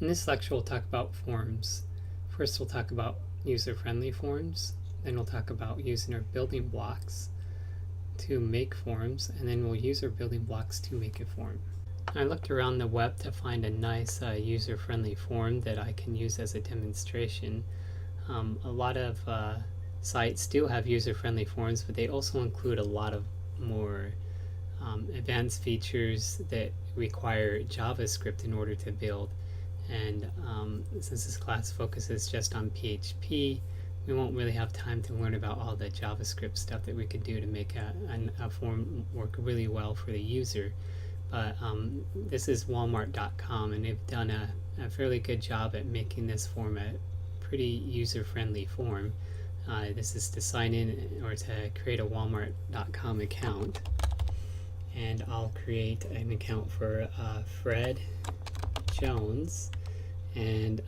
In this lecture, we'll talk about forms. First, we'll talk about user-friendly forms. Then we'll talk about using our building blocks to make forms, and then we'll use our building blocks to make a form. I looked around the web to find a nice user-friendly form that I can use as a demonstration. A lot of sites do have user-friendly forms, but they also include a lot of more advanced features that require JavaScript in order to build. And since this class focuses just on PHP, we won't really have time to learn about all the JavaScript stuff that we could do to make a form work really well for the user. But this is Walmart.com, and they've done a fairly good job at making this form a pretty user-friendly form. This is to sign in or to create a Walmart.com account. And I'll create an account for Fred Jones. And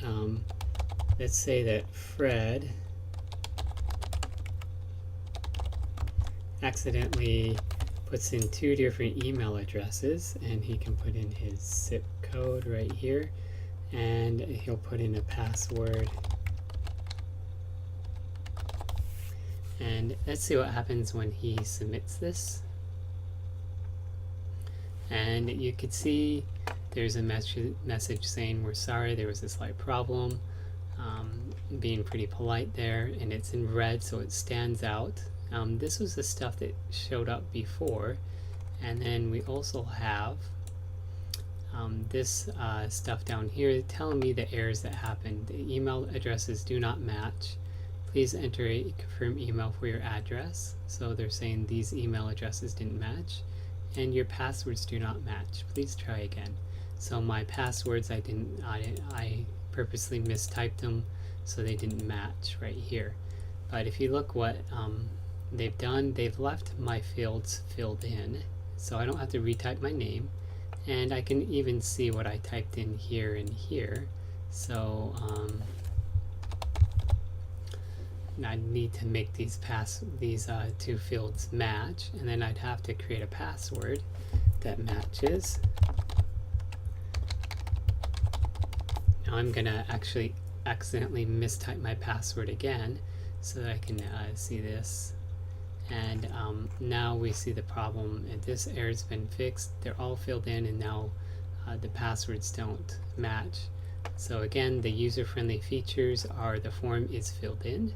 let's say that Fred accidentally puts in 2 different email addresses, and he can put in his zip code right here, and he'll put in a password. And let's see what happens when he submits this. And you could see there's a message saying we're sorry, there was a slight problem, being pretty polite there, and it's in red so it stands out. This was the stuff that showed up before, and then we also have this stuff down here telling me the errors that happened. The email addresses do not match. Please enter a confirm email for your address. So they're saying these email addresses didn't match, and your passwords do not match. Please try again. So my passwords, I purposely mistyped them so they didn't match right here. But if you look what they've done, they've left my fields filled in, so I don't have to retype my name, and I can even see what I typed in here and here. So I need to make these 2 fields match, and then I'd have to create a password that matches. Now I'm gonna actually accidentally mistype my password again so that I can see this. And now we see the problem, and this error's been fixed. They're all filled in, and now the passwords don't match. So again, the user-friendly features are the form is filled in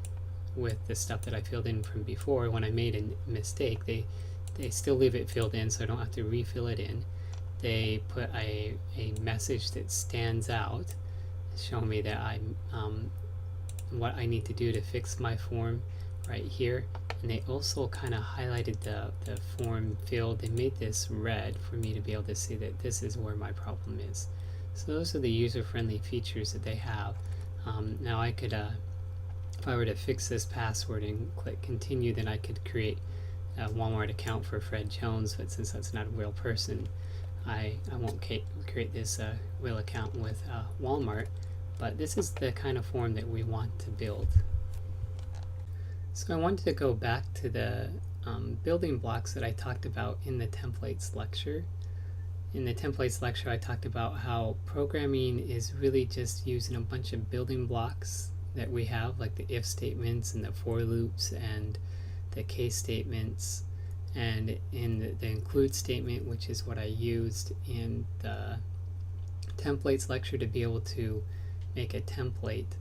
with the stuff that I filled in from before. When I made a mistake, they still leave it filled in, so I don't have to refill it in. They put a message that stands out, showing me that what I need to do to fix my form right here. And they also kind of highlighted the form field. They made this red for me to be able to see that this is where my problem is. So those are the user-friendly features that they have. Now I could, if I were to fix this password and click continue, then I could create a Walmart account for Fred Jones, but since that's not a real person, I won't create this real account with Walmart. But this is the kind of form that we want to build. So I wanted to go back to the building blocks that I talked about in the templates lecture. In the templates lecture, I talked about how programming is really just using a bunch of building blocks that we have, like the if statements and the for loops and the case statements, and in the include statement, which is what I used in the templates lecture to be able to make a template.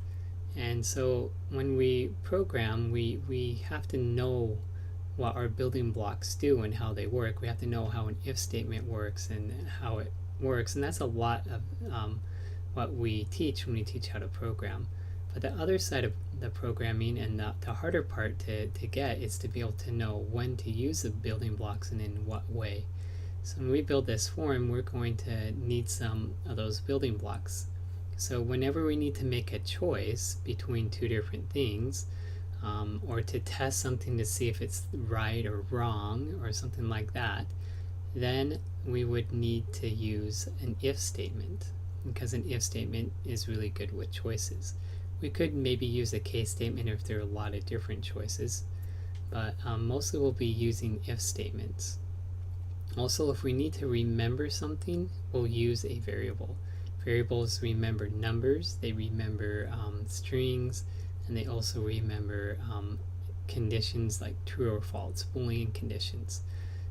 And so when we program, we have to know what our building blocks do and how they work. We have to know how an if statement works and how it works, and that's a lot of what we teach when we teach how to program. But the other side of the programming, and the harder part to get, is to be able to know when to use the building blocks and in what way. So when we build this form, we're going to need some of those building blocks. So whenever we need to make a choice between 2 different things, or to test something to see if it's right or wrong or something like that, then we would need to use an if statement, because an if statement is really good with choices. We could maybe use a case statement if there are a lot of different choices, but mostly we'll be using if statements. Also, if we need to remember something, we'll use a variable. Variables remember numbers, they remember strings, and they also remember conditions like true or false, Boolean conditions.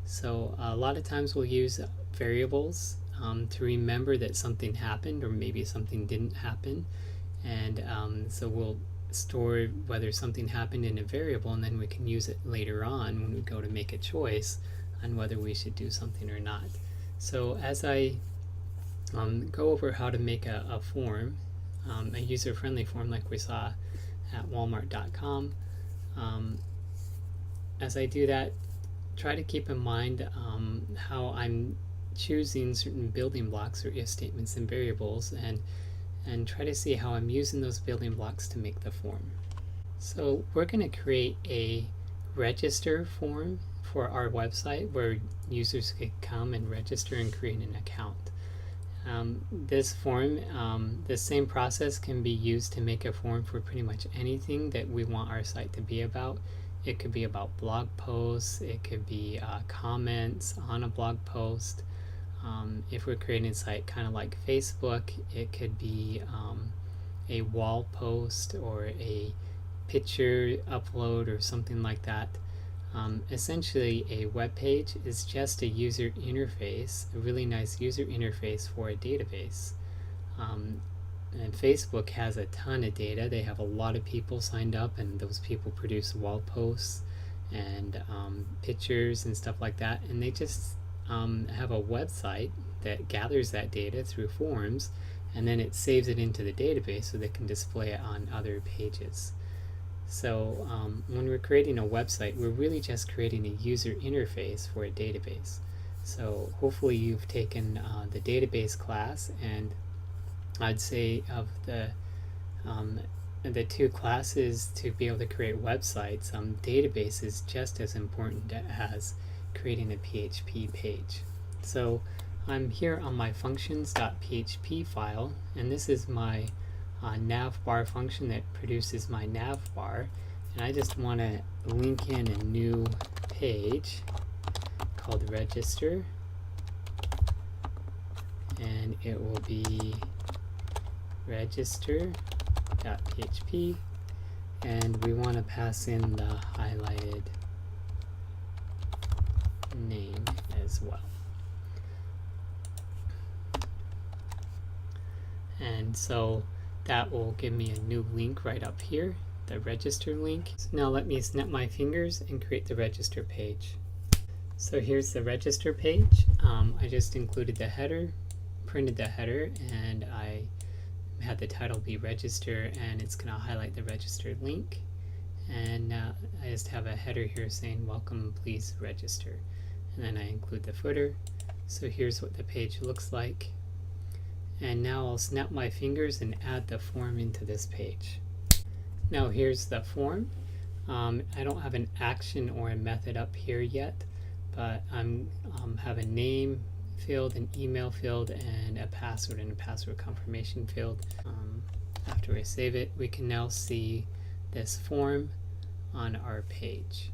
So a lot of times we'll use variables to remember that something happened or maybe something didn't happen, and so we'll store whether something happened in a variable, and then we can use it later on when we go to make a choice on whether we should do something or not. So as I go over how to make a form, a user-friendly form like we saw at walmart.com, as I do that, try to keep in mind how I'm choosing certain building blocks or if statements and variables, and try to see how I'm using those building blocks to make the form. So we're going to create a register form for our website where users could come and register and create an account. This form, the same process can be used to make a form for pretty much anything that we want our site to be about. It could be about blog posts, it could be comments on a blog post. If we're creating a site kind of like Facebook, it could be a wall post or a picture upload or something like that. Essentially, a web page is just a user interface, a really nice user interface for a database. And Facebook has a ton of data. They have a lot of people signed up, and those people produce wall posts and pictures and stuff like that. And they just have a website that gathers that data through forms, and then it saves it into the database so they can display it on other pages. So when we're creating a website, we're really just creating a user interface for a database. So hopefully you've taken the database class, and I'd say of the two classes to be able to create websites, database is just as important as creating a PHP page. So I'm here on my functions.php file, and this is my navbar function that produces my navbar, and I just want to link in a new page called register, and it will be register.php, and we want to pass in the highlighted name as well. And so that will give me a new link right up here, the register link. So now let me snap my fingers and create the register page. So here's the register page. I just included the header, printed the header, and I had the title be register, and it's going to highlight the registered link. And I just have a header here saying welcome, please register. And then I include the footer. So here's what the page looks like. And now I'll snap my fingers and add the form into this page. Now here's the form. I don't have an action or a method up here yet, but I'm have a name field, an email field, and a password confirmation field. After I save it, we can now see this form on our page.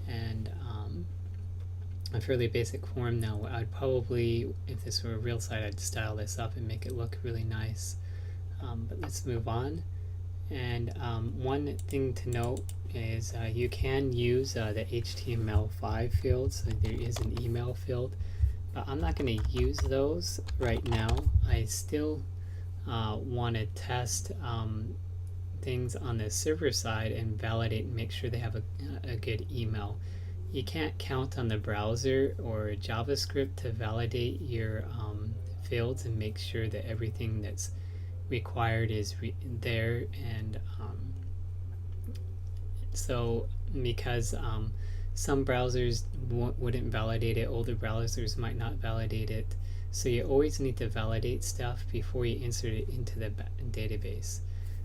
And a fairly basic form. Now I'd probably, if this were a real site, I'd style this up and make it look really nice. But let's move on. And one thing to note is you can use the HTML5 field, so there is an email field, but I'm not going to use those right now. I still want to test things on the server side and validate and make sure they have a good email. You can't count on the browser or JavaScript to validate your fields and make sure that everything that's required is there. And so because some browsers wouldn't validate it, older browsers might not validate it, so you always need to validate stuff before you insert it into the database.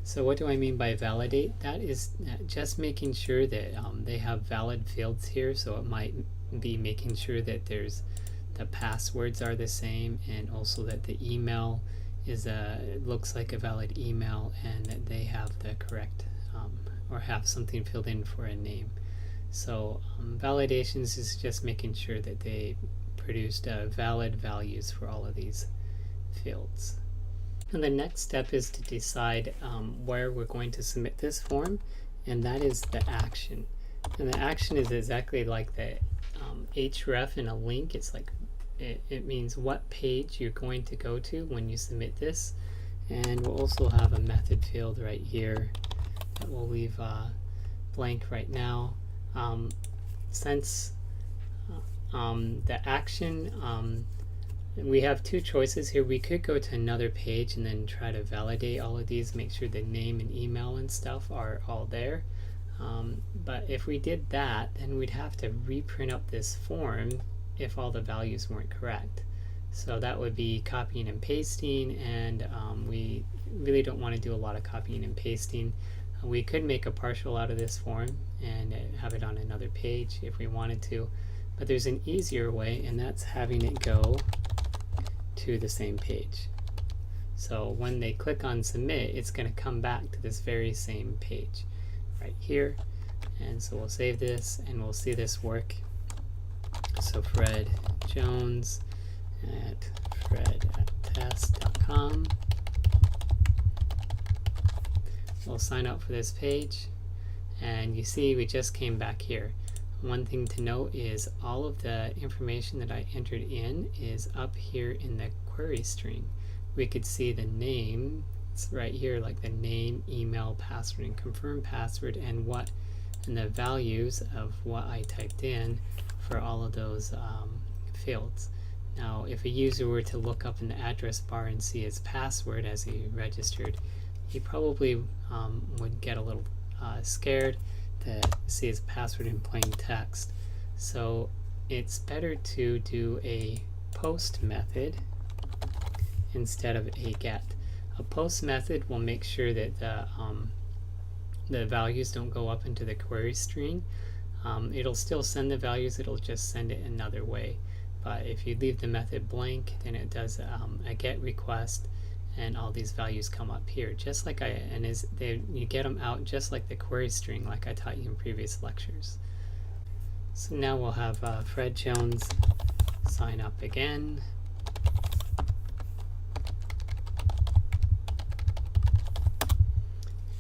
So what do I mean by validate? That is just making sure that they have valid fields here. So it might be making sure that the passwords are the same, and also that the email is looks like a valid email, and that they have the correct or have something filled in for a name. So validations is just making sure that they produced valid values for all of these fields. And the next step is to decide where we're going to submit this form, and that is the action. And the action is exactly like the href in a link. It's like it means what page you're going to go to when you submit this. And we'll also have a method field right here that we'll leave blank right now. Since the action, we have two choices here. We could go to another page and then try to validate all of these, make sure the name and email and stuff are all there. But if we did that, then we'd have to reprint up this form if all the values weren't correct. So that would be copying and pasting, and we really don't want to do a lot of copying and pasting. We could make a partial out of this form and have it on another page if we wanted to, but there's an easier way, and that's having it go to the same page. So when they click on submit, it's going to come back to this very same page right here. And so we'll save this and we'll see this work. So Fred Jones at fred@test.com. We'll sign up for this page, and you see we just came back here. One thing to note is all of the information that I entered in is up here in the query string. We could see the name, it's right here, like the name, email, password, and confirm password, and the values of what I typed in for all of those fields. Now, if a user were to look up in the address bar and see his password as he registered, he probably would get a little scared to see his password in plain text. So it's better to do a post method instead of a get. A post method will make sure that the values don't go up into the query string. It'll still send the values, it'll just send it another way. But if you leave the method blank, then it does a get request, and all these values come up here, just like you get them out just like the query string, like I taught you in previous lectures. So now we'll have Fred Jones sign up again.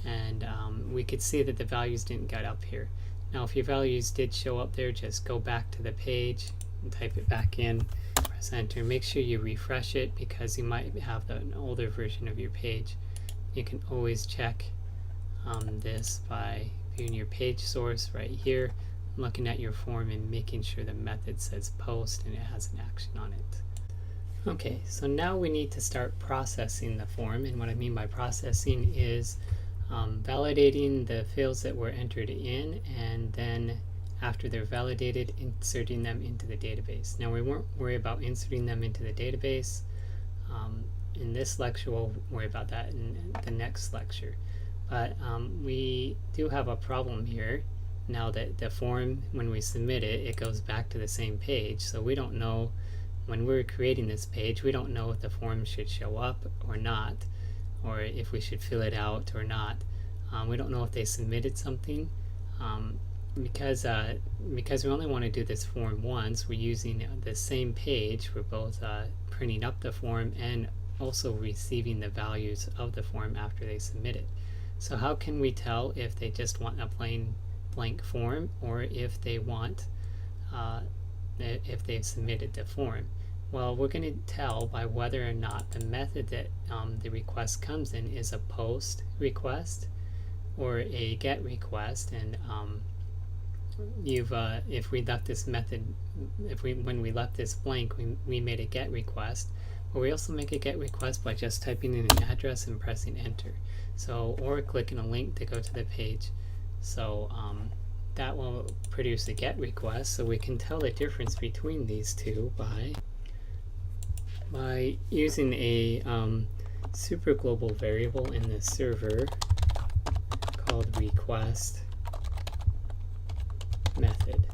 And we could see that the values didn't get up here. Now if your values did show up there, just go back to the page and type it back in, press enter. Make sure you refresh it because you might have an older version of your page. You can always check this by viewing your page source right here, looking at your form and making sure the method says post and it has an action on it. Okay, so now we need to start processing the form, and what I mean by processing is validating the fields that were entered in, and then after they're validated, inserting them into the database. Now we won't worry about inserting them into the database in this lecture. We'll worry about that in the next lecture. But we do have a problem here now that the form, when we submit it, it goes back to the same page. So we don't know, when we're creating this page, we don't know if the form should show up or not, or if we should fill it out or not. We don't know if they submitted something. Because we only want to do this form once, we're using the same page for both printing up the form and also receiving the values of the form after they submit it. So how can we tell if they just want a plain blank form, or if they want if they've submitted the form? Well, we're going to tell by whether or not the method that the request comes in is a post request or a get request. And if we left this method, when we left this blank, we made a get request, but we also make a get request by just typing in an address and pressing enter. So, or clicking a link to go to the page. So that will produce a get request. So we can tell the difference between these two by using a super global variable in the server called request method.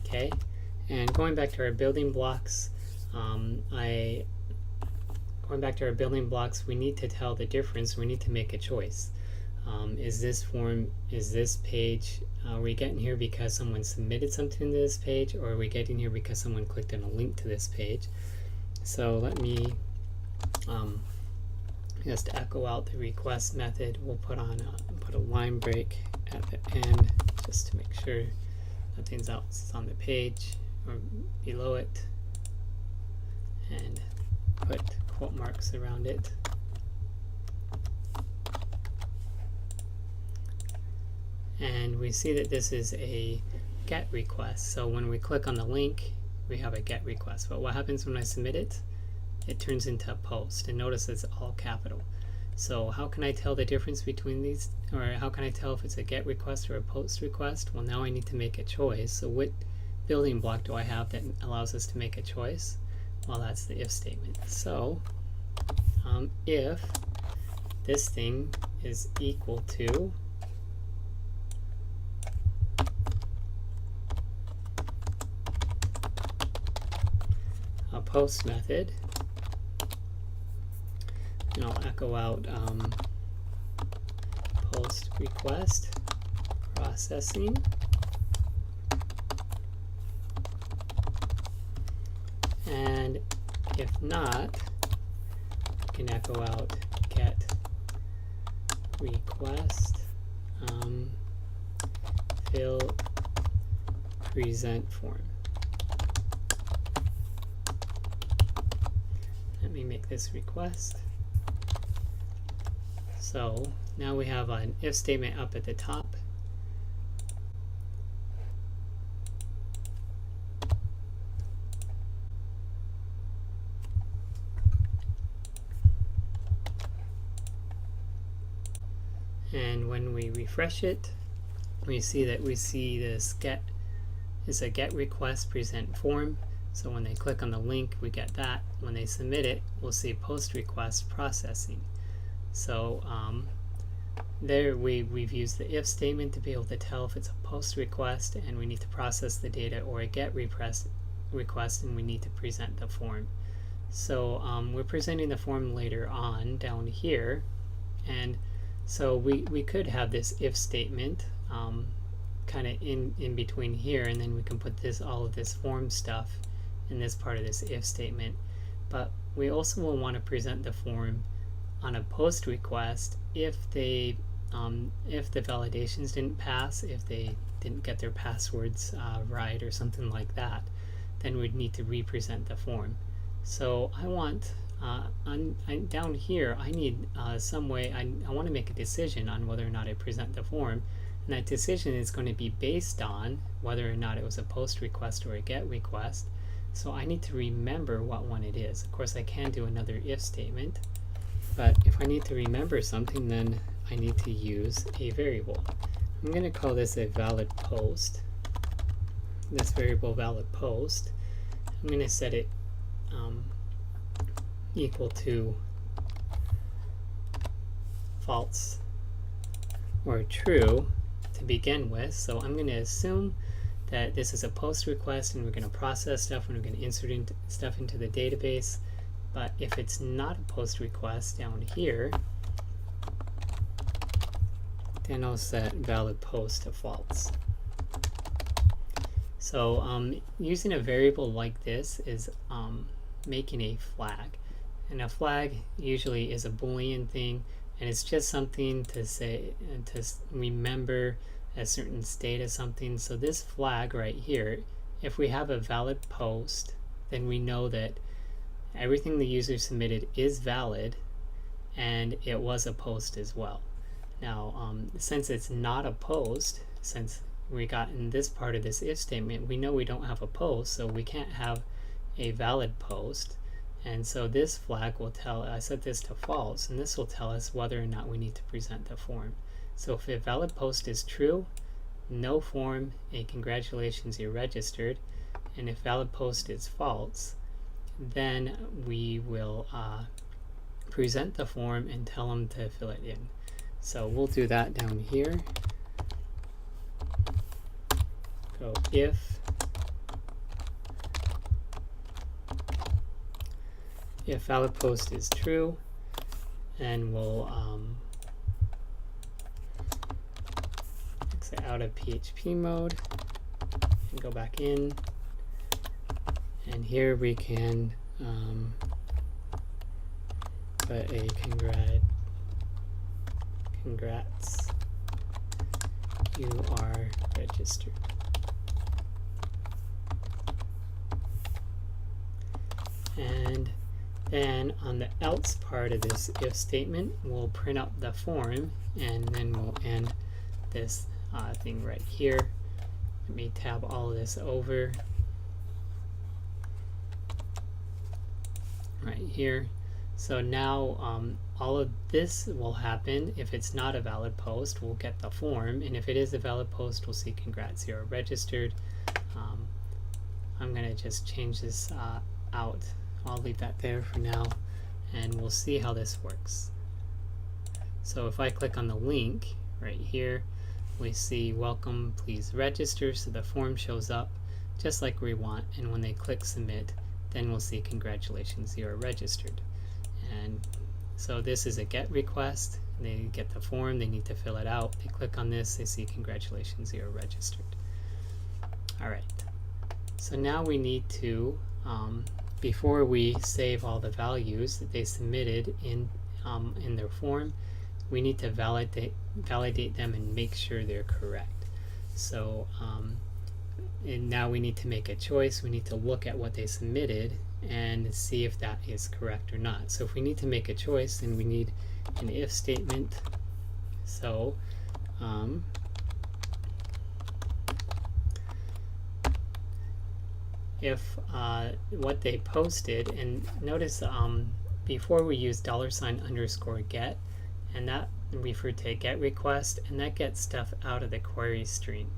Okay, and going back to our building blocks, we need to tell the difference. We need to make a choice. Is this page, are we getting here because someone submitted something to this page, or are we getting here because someone clicked on a link to this page? So let me just echo out the request method. We'll put a line break at the end just to make sure nothing else is on the page or below it, and put quote marks around it. And we see that this is a GET request. So when we click on the link, we have a GET request. But what happens when I submit it? It turns into a POST. And notice it's all capital. So how can I tell the difference between these? Or how can I tell if it's a GET request or a POST request? Well, now I need to make a choice. So what building block do I have that allows us to make a choice? Well, that's the if statement. So if this thing is equal to a post method, and I'll echo out post request processing, and if not, I can echo out get request fill present form. Let me make this request. So now we have an if statement up at the top. And when we refresh it, we see that this get is a get request present form. So when they click on the link, we get that. When they submit it, we'll see post request processing. So there we've used the if statement to be able to tell if it's a post request and we need to process the data, or a get request and we need to present the form. So we're presenting the form later on down here, and so we could have this if statement kind of in between here, and then we can put all of this form stuff in this part of this if statement. But we also will want to present the form on a post request if the validations didn't pass, if they didn't get their passwords right or something like that, then we'd need to represent the form. So I want down here I need some way, I want to make a decision on whether or not I present the form, and that decision is going to be based on whether or not it was a post request or a get request. So I need to remember what one it is. Of course I can do another if statement, but if I need to remember something, then I need to use a variable. I'm going to call this a valid post. This variable valid post, I'm going to set it equal to false or true to begin with. So I'm going to assume that this is a post request and we're going to process stuff and we're going to insert stuff into the database. But if it's not a post request down here, then I'll set valid post to false. So using a variable like this is making a flag. And a flag usually is a Boolean thing, and it's just something to say, to remember a certain state of something. So this flag right here, if we have a valid post, then we know that everything the user submitted is valid and it was a post as well. Now since it's not a post, since we got in this part of this if statement, we know we don't have a post, so we can't have a valid post. And so this flag will tell, I set this to false, and this will tell us whether or not we need to present the form. So if a valid post is true, no form, a congratulations, you're registered. And if valid post is false, then we will present the form and tell them to fill it in. So we'll do that down here. Go if valid post is true, and we'll exit out of PHP mode and go back in, and here we can put a congrats, you are registered. And then on the else part of this if statement, we'll print out the form, and then we'll end this thing right here. Let me tab all of this over right here. So now all of this will happen. If it's not a valid post, we'll get the form, and if it is a valid post, we'll see congrats, you're registered. I'm gonna just change this out. I'll leave that there for now, and we'll see how this works. So if I click on the link right here, we see welcome, please register, so the form shows up just like we want, and when they click submit, then we'll see congratulations, you are registered. And so this is a GET request. They get the form, they need to fill it out, they click on this, they see congratulations, you are registered. Alright, so now we need to before we save all the values that they submitted in their form, we need to validate them and make sure they're correct. So and now we need to make a choice. We need to look at what they submitted and see if that is correct or not. So if we need to make a choice, then we need an if statement. So if what they posted, and notice before we use $_get, and that referred to a GET request, and that gets stuff out of the query stream.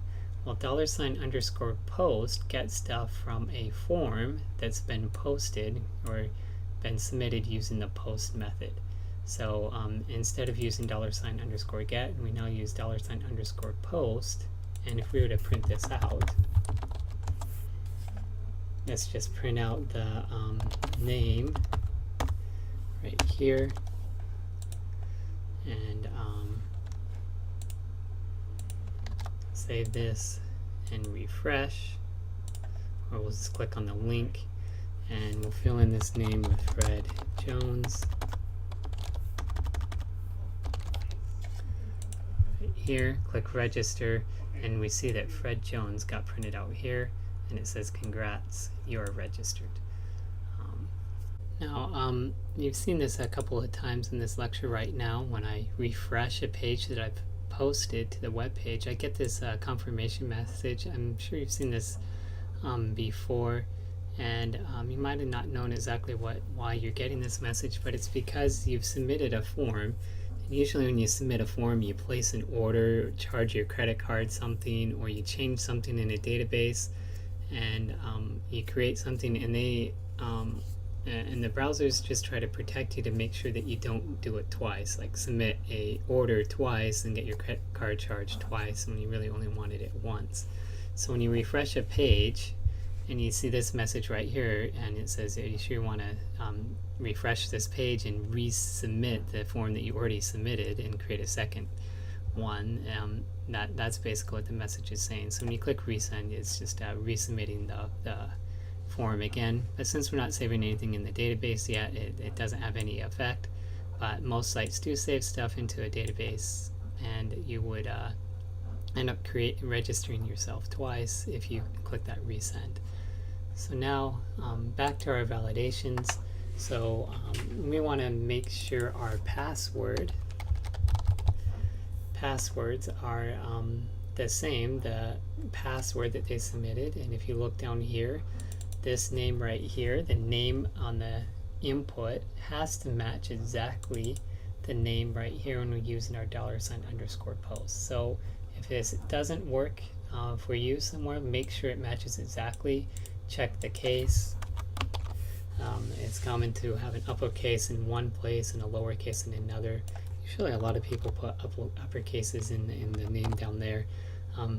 Well, $_post gets stuff from a form that's been posted or been submitted using the post method. So instead of using $_get, we now use $_post, and if we were to print this out, let's just print out the name right here, and save this and refresh, or we'll just click on the link and we'll fill in this name with Fred Jones right here, click register, and we see that Fred Jones got printed out here, and it says congrats, you are registered. Now you've seen this a couple of times in this lecture. Right now, when I refresh a page that I've posted to the web page, I get this confirmation message. I'm sure you've seen this before, and you might have not known exactly why you're getting this message, but it's because you've submitted a form. And usually when you submit a form, you place an order, charge your credit card something, or you change something in a database, and you create something, and they and the browsers just try to protect you to make sure that you don't do it twice, like submit a order twice and get your credit card charged twice when you really only wanted it once. So when you refresh a page and you see this message right here, and it says, are you sure you want to refresh this page and resubmit the form that you already submitted and create a second one, that's basically what the message is saying. So when you click resend, it's just resubmitting the form again. But since we're not saving anything in the database yet, it doesn't have any effect. But most sites do save stuff into a database, and you would end up registering yourself twice if you click that resend. So now back to our validations. So we want to make sure our passwords are the same, the password that they submitted. And if you look down here, this name right here, the name on the input has to match exactly the name right here when we're using our $_post. So if this doesn't work for you somewhere, make sure it matches exactly. Check the case. It's common to have an uppercase in one place and a lowercase in another. Usually a lot of people put uppercases in the name down there.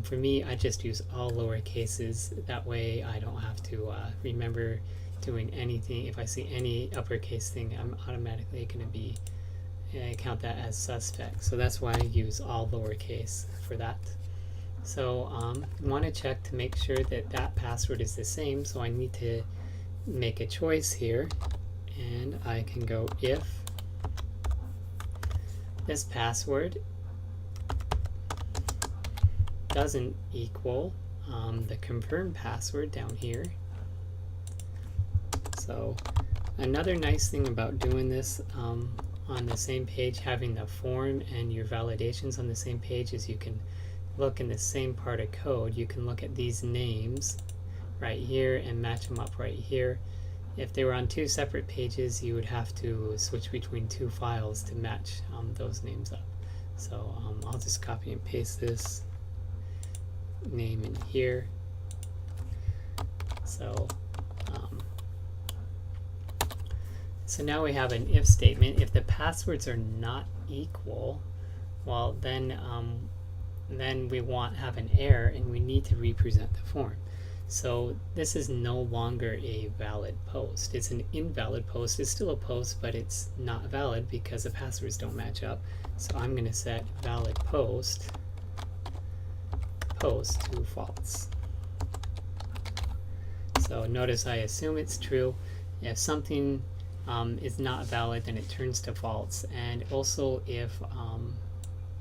For me, I just use all lower cases. That way I don't have to remember doing anything. If I see any uppercase thing, I'm automatically going to be count that as suspect. So that's why I use all lowercase for that. So I want to check to make sure that that password is the same. So I need to make a choice here, and I can go if this password doesn't equal the confirmed password down here. So another nice thing about doing this on the same page, having the form and your validations on the same page, is you can look in the same part of code. You can look at these names right here and match them up right here. If they were on two separate pages, you would have to switch between two files to match those names up. So I'll just copy and paste this name in here. So so now we have an if statement. If the passwords are not equal, well then we have an error and we need to represent the form. So this is no longer a valid post. It's an invalid post. It's still a post, but it's not valid because the passwords don't match up. So I'm going to set valid post to false. So notice I assume it's true. If something is not valid, then it turns to false. And also if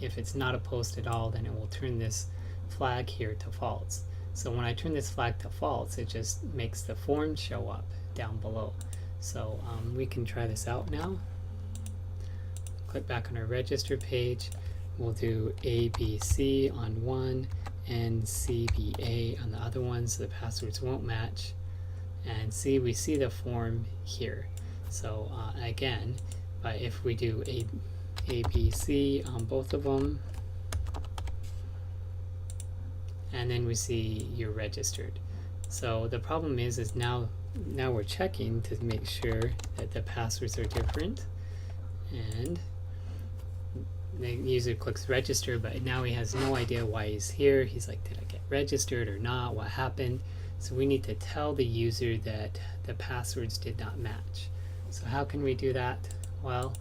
it's not a post at all, then it will turn this flag here to false. So when I turn this flag to false, it just makes the form show up down below. So we can try this out now. Click back on our register page. We'll do ABC on one and CBA on the other one, so the passwords won't match. And see, we see the form here. So again, but if we do ABC on both of them, and then we see you're registered. So the problem is now we're checking to make sure that the passwords are different, and the user clicks register, but now he has no idea why he's here. He's like, did I get registered or not? What happened? So we need to tell the user that the passwords did not match. So how can we do that? Well,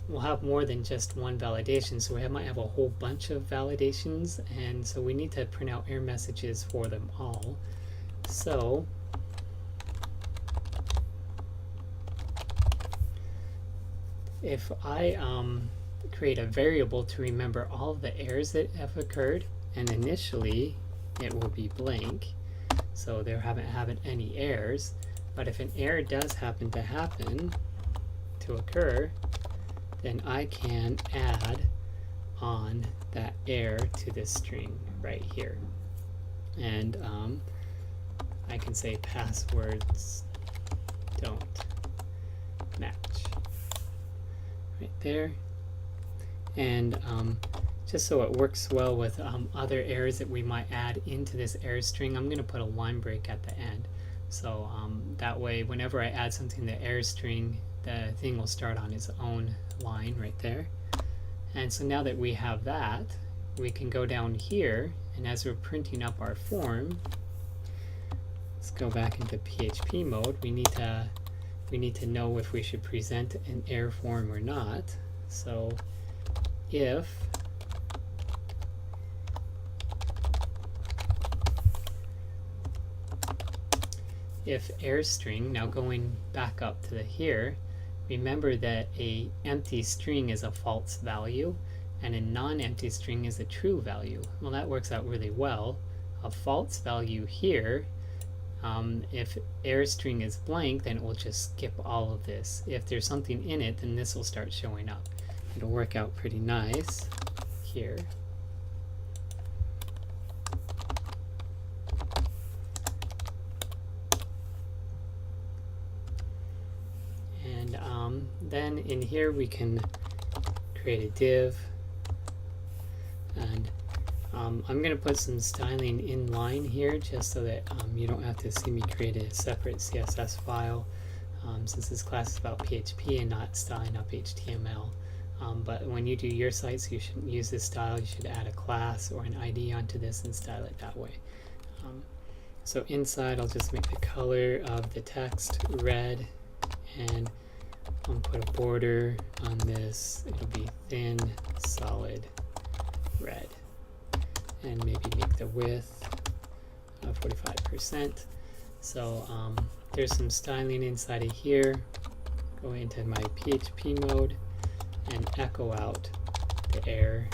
we'll have more than just one validation, so we might have a whole bunch of validations, and so we need to print out error messages for them all. So if I create a variable to remember all of the errors that have occurred, and initially it will be blank, so there haven't any errors, but if an error does happen to occur, then I can add on that error to this string right here. And I can say passwords don't match right there. And just so it works well with other errors that we might add into this error string, I'm going to put a line break at the end. So that way, whenever I add something to the error string, the thing will start on its own line right there. And so now that we have that, we can go down here, and as we're printing up our form, let's go back into PHP mode. We need to know if we should present an error form or not. So if error string, now going back up to here, remember that a empty string is a false value and a non-empty string is a true value. Well, that works out really well. A false value here, if error string is blank, then it will just skip all of this. If there's something in it, then this will start showing up. It'll work out pretty nice here. Then in here we can create a div, and I'm going to put some styling in line here just so that you don't have to see me create a separate CSS file, since this class is about PHP and not styling up HTML. But when you do your sites, you shouldn't use this style. You should add a class or an ID onto this and style it that way. So inside, I'll just make the color of the text red, and I'll put a border on this. It'll be thin, solid red, and maybe make the width 45%. So there's some styling inside of here. go into my PHP mode and echo out the error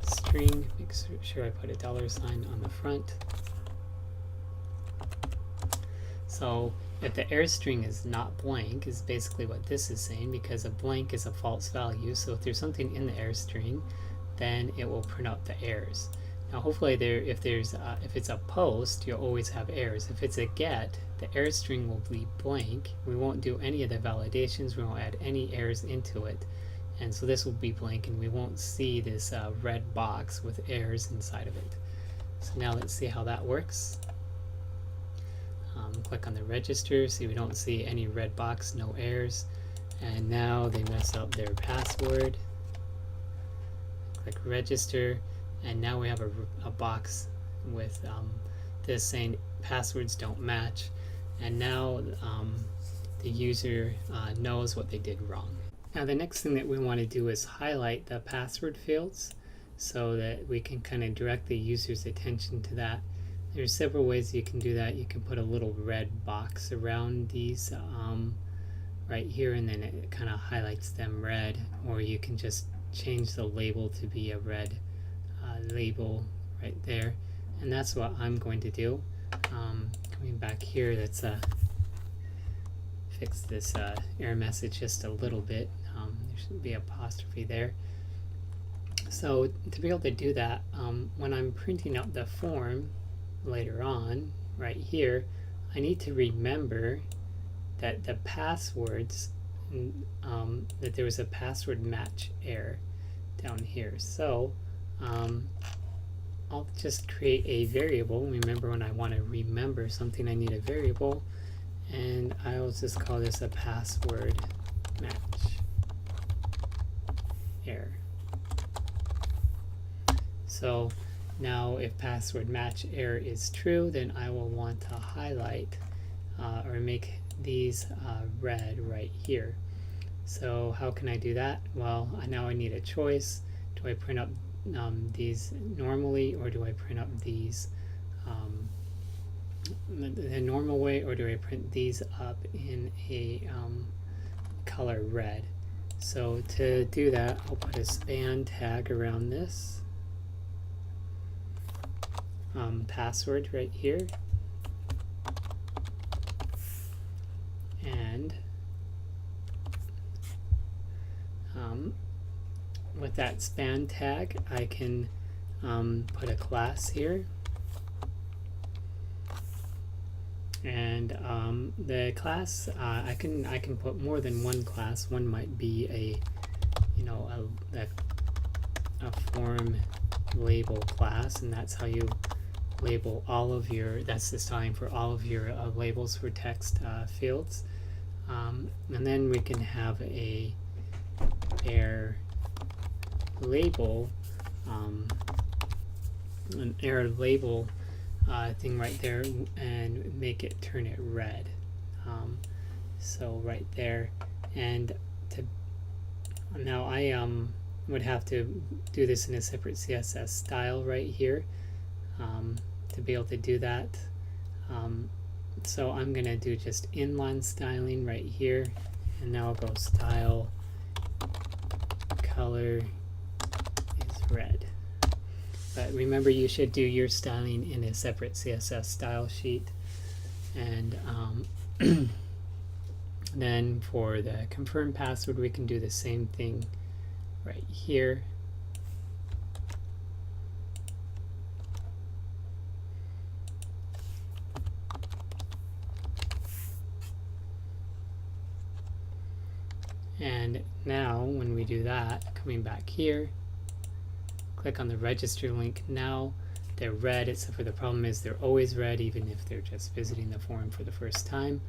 string. Make sure I put a $sign on the front. So if the error string is not blank, is basically what this is saying, because a blank is a false value. So if there's something in the error string, then it will print out the errors. Now hopefully if it's a post, you'll always have errors. If it's a get, the error string will be blank. We won't do any of the validations. We won't add any errors into it. And so this will be blank, and we won't see this red box with errors inside of it. So now let's see how that works. Click on the register, see we don't see any red box, no errors. And now they mess up their password. Click register, and now we have a box with this saying passwords don't match. And now the user knows what they did wrong. Now the next thing that we want to do is highlight the password fields so that we can kind of direct the user's attention to that. There's several ways you can do that. You can put a little red box around these right here, and then it kind of highlights them red, or you can just change the label to be a red label right there, and that's what I'm going to do. Coming back here, let's fix this error message just a little bit. There shouldn't be an apostrophe there. So to be able to do that, when I'm printing out the form later on, right here, I need to remember that the passwords, that there was a password match error down here. So I'll just create a variable. Remember, when I want to remember something, I need a variable, and I'll just call this a password match error. So now if password match error is true, then I will want to highlight or make these red right here. So how can I do that? Well, now I need a choice. Do I print up these normally, or do I print up these the normal way, or do I print these up in a color red? So to do that, I'll put a span tag around this password right here, and with that span tag, I can put a class here, and the class I can put more than one class. One might be a form label class, and that's how you label all of your, that's the styling for all of your labels for text fields. And then we can have a error label, an error label thing right there, and make it turn it red. So right there, and now I would have to do this in a separate CSS style right here to be able to do that. So I'm gonna do just inline styling right here, and now I'll go style color is red. But remember, you should do your styling in a separate CSS style sheet. And then for the confirm password, we can do the same thing right here. And now when we do that, coming back here, click on the register link. Now they're red, except for the problem is they're always red even if they're just visiting the forum for the first time.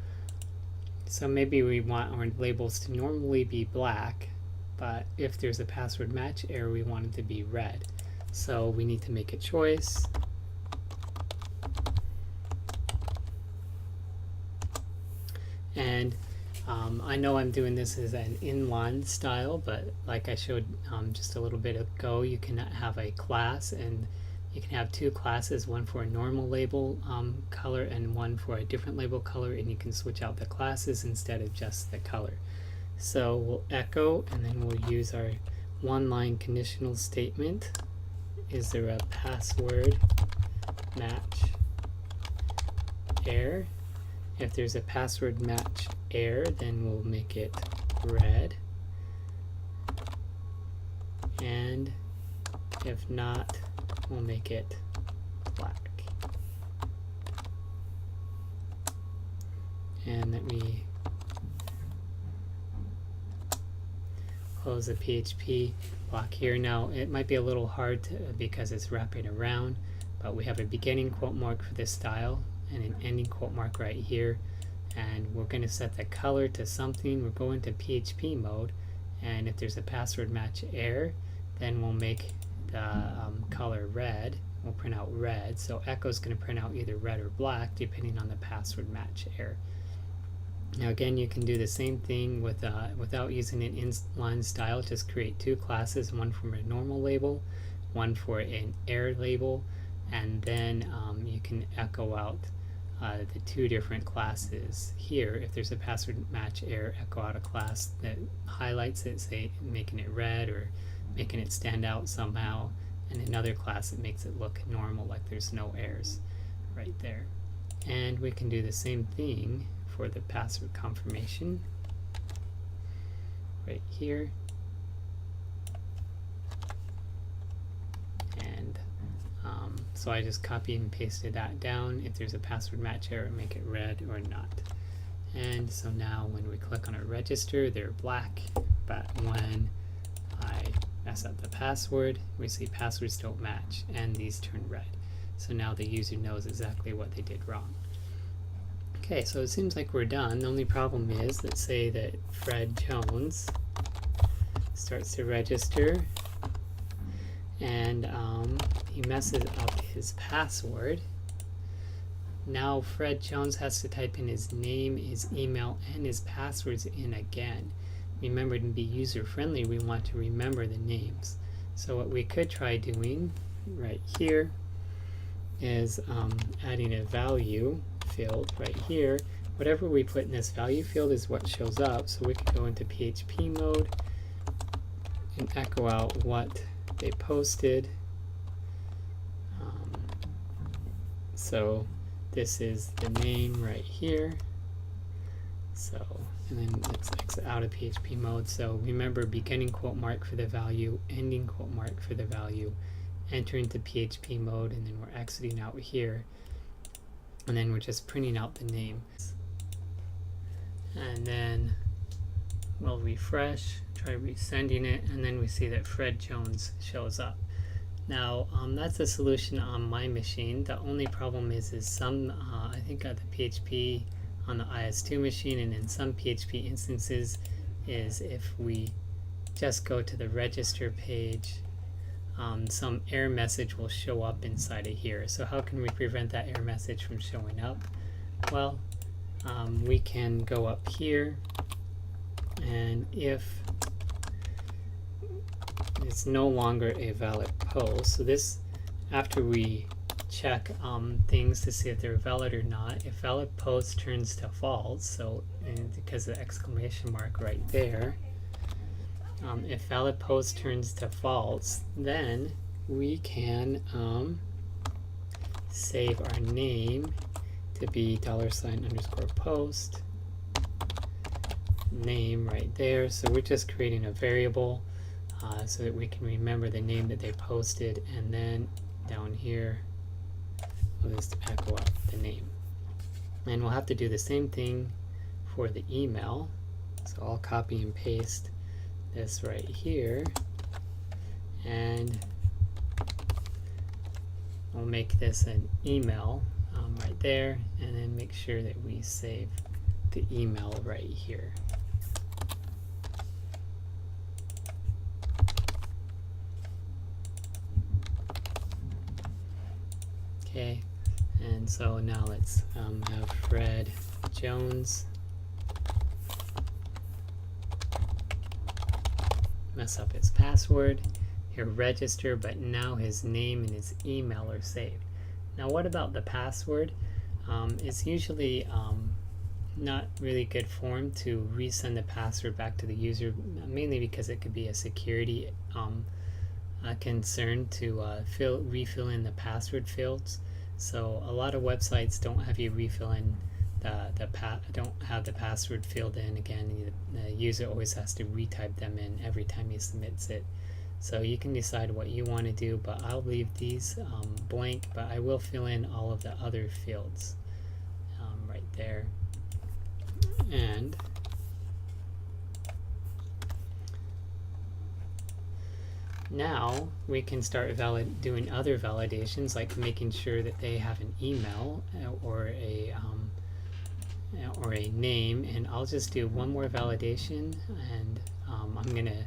So maybe we want our labels to normally be black, but if there's a password match error, we want it to be red. So we need to make a choice. And I know I'm doing this as an inline style, but like I showed just a little bit ago, you can have a class, and you can have two classes, one for a normal label color and one for a different label color, and you can switch out the classes instead of just the color. So we'll echo, and then we'll use our one-line conditional statement. Is there a password match error? If there's a password match error, then we'll make it red. And if not, we'll make it black. And let me close the PHP block here. Now it might be a little hard because it's wrapping around, but we have a beginning quote mark for this style and an ending quote mark right here, and we're going to set the color to something. We're going to PHP mode, and if there's a password match error, then we'll make the color red. We'll print out red, so echo is going to print out either red or black depending on the password match error. Now again, you can do the same thing with without using an inline style. Just create two classes, one for a normal label, one for an error label, and then you can echo out the two different classes here. If there's a password match error, echo out a class that highlights it, say making it red or making it stand out somehow, and another class that makes it look normal, like there's no errors right there. And we can do the same thing for the password confirmation right here. And so I just copy and pasted that down. If there's a password match error, make it red or not. And so now when we click on a register, they're black, but when I mess up the password, we see passwords don't match and these turn red. So now the user knows exactly what they did wrong. Okay, so it seems like we're done. The only problem is, let's say that Fred Jones starts to register and he messes up his password. Now Fred Jones has to type in his name, his email, and his passwords in again. Remember, to be user friendly, we want to remember the names. So what we could try doing right here is adding a value field right here. Whatever we put in this value field is what shows up. So we could go into PHP mode and echo out what they posted. So this is the name right here. So, and then let's exit out of PHP mode. So remember, beginning quote mark for the value, ending quote mark for the value, enter into PHP mode, and then we're exiting out here. And then we're just printing out the name. And then we'll refresh, try resending it, and then we see that Fred Jones shows up. Now that's a solution on my machine. The only problem is some, I think the PHP on the IS2 machine and in some PHP instances is if we just go to the register page, some error message will show up inside of here. So how can we prevent that error message from showing up? Well, we can go up here, and if it's no longer a valid post, so this, after we check things to see if they're valid or not, if valid post turns to false, so because of the exclamation mark right there, if valid post turns to false, then we can save our name to be $_post name right there. So we're just creating a variable so that we can remember the name that they posted, and then down here we'll just echo out the name. And we'll have to do the same thing for the email. So I'll copy and paste this right here, and we'll make this an email right there, and then make sure that we save the email right here. Okay, and so now let's have Fred Jones mess up his password, here register, but now his name and his email are saved. Now what about the password? It's usually not really good form to resend the password back to the user, mainly because it could be a security concern to refill in the password fields. So a lot of websites don't have you refill in don't have the password filled in again. The user always has to retype them in every time he submits it. So you can decide what you want to do, but I'll leave these blank, but I will fill in all of the other fields right there. And now we can start doing other validations, like making sure that they have an email or a name. And I'll just do one more validation, and I'm gonna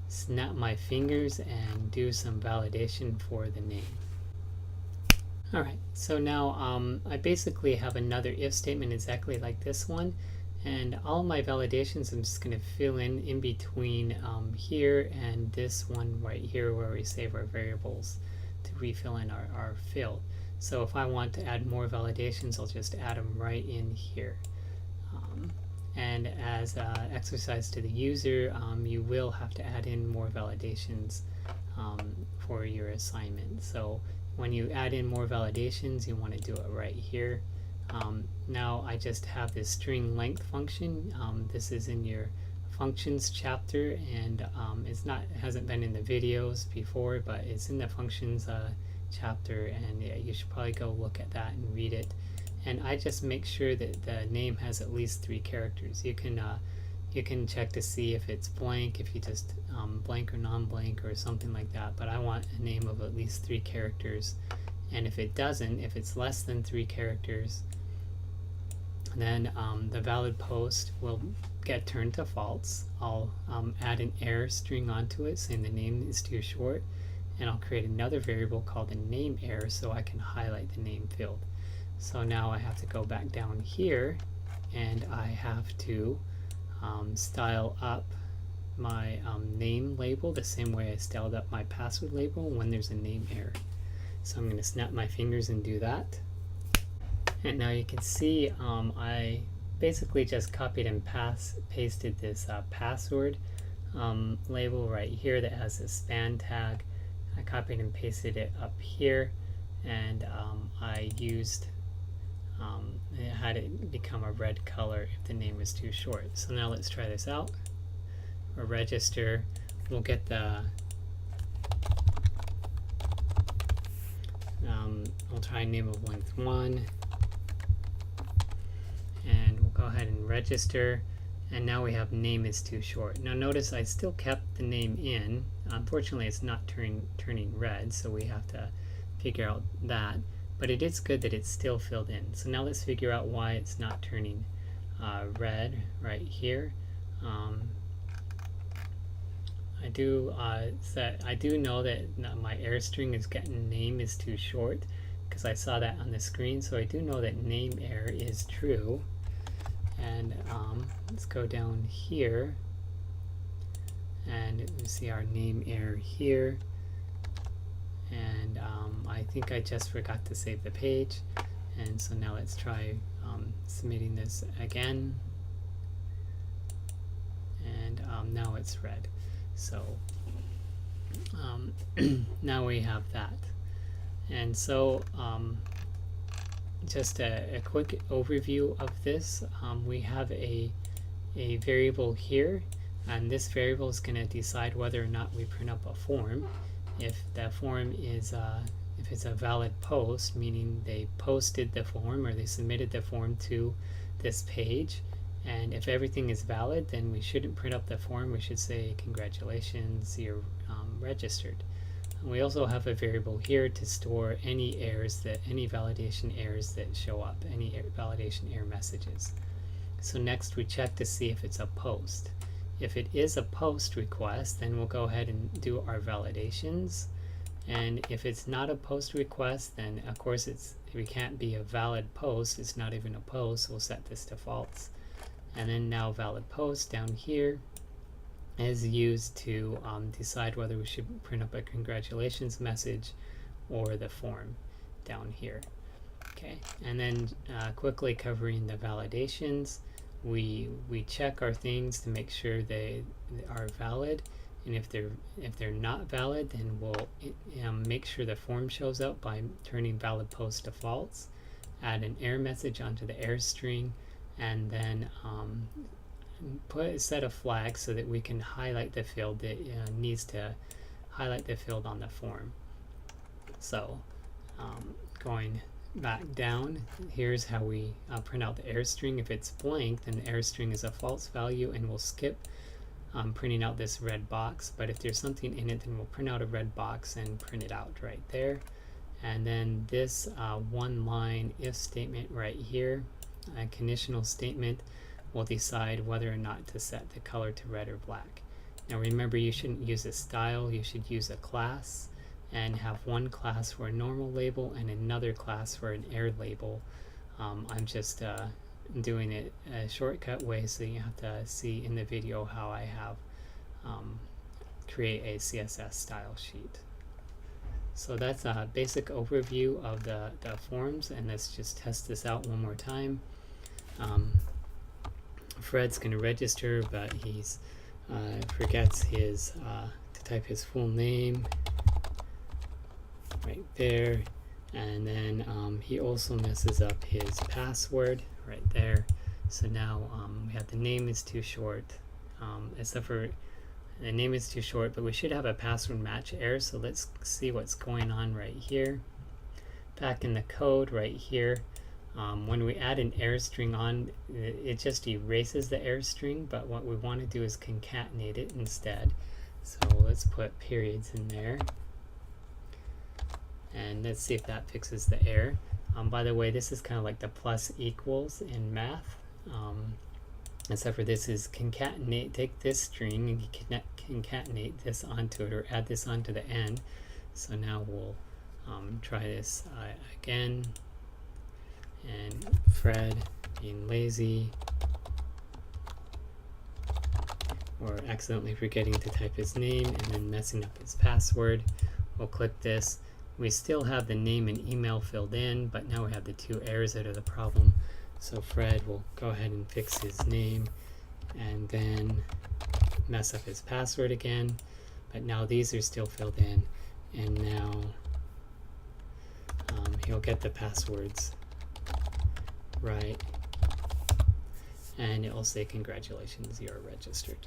snap my fingers and do some validation for the name. Alright, so now I basically have another if statement exactly like this one, and all my validations I'm just going to fill in between here and this one right here where we save our variables to refill in our field. So if I want to add more validations, I'll just add them right in here. And as exercise to the user, you will have to add in more validations for your assignment. So when you add in more validations, you want to do it right here. Now I just have this string length function. This is in your functions chapter, and it hasn't been in the videos before, but it's in the functions chapter, and yeah, you should probably go look at that and read it. And I just make sure that the name has at least 3 characters. You can check to see if it's blank, if you just blank or non-blank or something like that, but I want a name of at least 3 characters. And if it doesn't, if it's less than 3 characters, then the valid post will get turned to false. I'll add an error string onto it saying the name is too short, and I'll create another variable called the name error so I can highlight the name field. So now I have to go back down here, and I have to style up my name label the same way I styled up my password label when there's a name error. So I'm going to snap my fingers and do that. And now you can see I basically just copied and pasted this password label right here that has a span tag. I copied and pasted it up here, and I used it had it become a red color if the name was too short. So now let's try this out. Or register. We'll get the we'll try name of length 1, and we'll go ahead and register, and now we have name is too short. Now notice I still kept the name in. Unfortunately it's not turning red, so we have to figure out that, but it is good that it's still filled in. So now let's figure out why it's not turning red right here. I do know that my error string is getting name is too short, because I saw that on the screen, so I do know that name error is true. And let's go down here, and you see our name error here. And I think I just forgot to save the page, and so now let's try submitting this again, and now it's red. So now we have that. And so just a quick overview of this. We have a variable here, and this variable is going to decide whether or not we print up a form. If that form is if it's a valid post, meaning they posted the form or they submitted the form to this page, and if everything is valid, then we shouldn't print up the form. We should say congratulations, you're registered. And we also have a variable here to store any errors, any validation errors that show up, any validation error messages. So next we check to see if it's a post. If it is a post request, then we'll go ahead and do our validations. And if it's not a post request, then of course it can't be a valid post. It's not even a post. We'll set this to false. And then now valid post down here. is used to decide whether we should print up a congratulations message or the form down here. Okay, and then quickly covering the validations, we check our things to make sure they are valid, and if they're not valid, then we'll make sure the form shows up by turning valid post to false, add an error message onto the error string, and then put a set of flags so that we can highlight the field that needs to highlight the field on the form. So going back down, here's how we print out the error string. If it's blank, then the error string is a false value, and we'll skip printing out this red box. But if there's something in it, then we'll print out a red box and print it out right there. And then this one line if statement right here, a conditional statement, will decide whether or not to set the color to red or black. Now remember, you shouldn't use a style, you should use a class, and have one class for a normal label and another class for an error label. I'm just doing it a shortcut way, so you have to see in the video how I have create a CSS style sheet. So that's a basic overview of the forms, and let's just test this out one more time. Fred's going to register, but he's forgets his to type his full name right there, and then he also messes up his password right there. So now we have the name is too short, except for the name is too short, but we should have a password match error. So let's see what's going on right here. Back in the code right here, when we add an error string on, it just erases the error string, but what we want to do is concatenate it instead. So let's put periods in there, and let's see if that fixes the error. By the way, this is kind of like the plus equals in math, except for this is concatenate, take this string and concatenate this onto it, or add this onto the end. So now we'll try this again, and Fred being lazy or accidentally forgetting to type his name and then messing up his password. We'll click this. We still have the name and email filled in, but now we have the two errors that are the problem. So Fred will go ahead and fix his name and then mess up his password again, but now these are still filled in, and now he'll get the passwords right, and it will say congratulations, you're registered.